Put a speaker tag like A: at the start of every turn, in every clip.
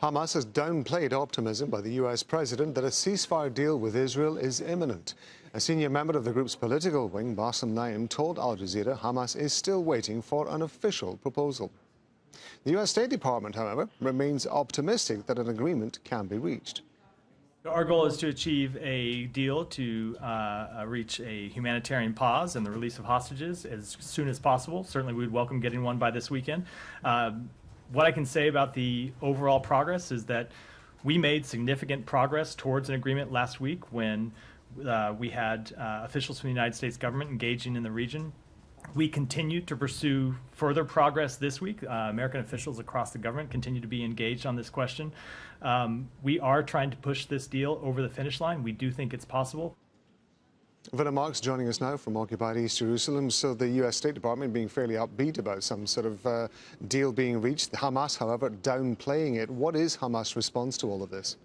A: Hamas has downplayed optimism by the US president that a ceasefire deal with Israel is imminent. A senior member of the group's political wing, Bassem Naim, told Al Jazeera Hamas is still waiting for an official proposal. The US State Department, however, remains optimistic that an agreement can be reached.
B: Our goal is to achieve a deal to reach a humanitarian pause and the release of hostages as soon as possible. Certainly we would welcome getting one by this weekend. What I can say about the overall progress is that we made significant progress towards an agreement last week when we had officials from the United States government engaging in the region. We continue to pursue further progress this week. American officials across the government continue to be engaged on this question. We are trying to push this deal over the finish line. We do think it's possible.
A: Willem Marx joining us now from occupied East Jerusalem. So the US State Department being fairly upbeat about some sort of deal being reached. Hamas, however, downplaying it. What is Hamas' response to all of this?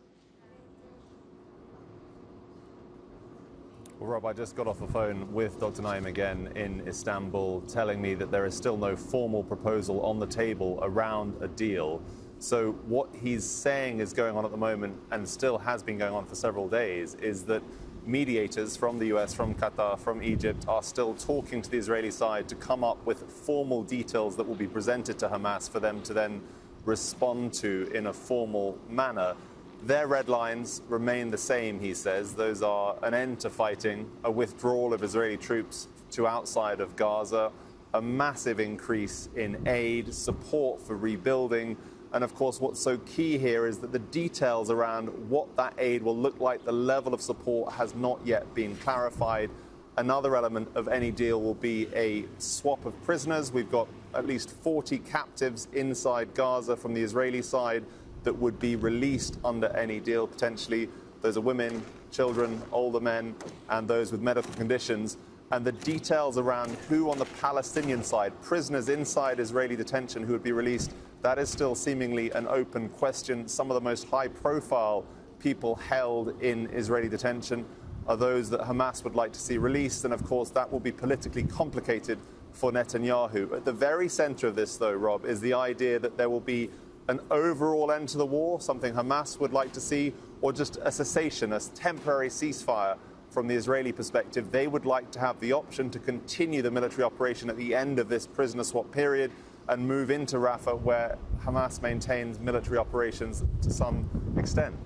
C: Well, Rob, I just got off the phone with Dr. Naim again in Istanbul, telling me that there is still no formal proposal on the table around a deal. So what he's saying is going on at the moment, and still has been going on for several days, is that mediators from the US, from Qatar, from Egypt are still talking to the Israeli side to come up with formal details that will be presented to Hamas for them to then respond to in a formal manner. Their red lines remain the same, he says. Those are an end to fighting, a withdrawal of Israeli troops to outside of Gaza, a massive increase in aid, support for rebuilding. And of course, what's so key here is that the details around what that aid will look like, the level of support, has not yet been clarified. Another element of any deal will be a swap of prisoners. We've got at least 40 captives inside Gaza from the Israeli side that would be released under any deal, potentially. Those are women, children, older men, and those with medical conditions. And the details around who on the Palestinian side, prisoners inside Israeli detention who would be released, that is still seemingly an open question. Some of the most high-profile people held in Israeli detention are those that Hamas would like to see released. And of course, that will be politically complicated for Netanyahu. At the very center of this, though, Rob, is the idea that there will be an overall end to the war, something Hamas would like to see, or just a cessation, a temporary ceasefire. From the Israeli perspective, they would like to have the option to continue the military operation at the end of this prisoner swap period and move into Rafah, where Hamas maintains military operations to some extent.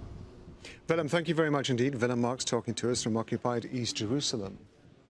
A: Willem, thank you very much indeed. Willem Marx talking to us from occupied East Jerusalem.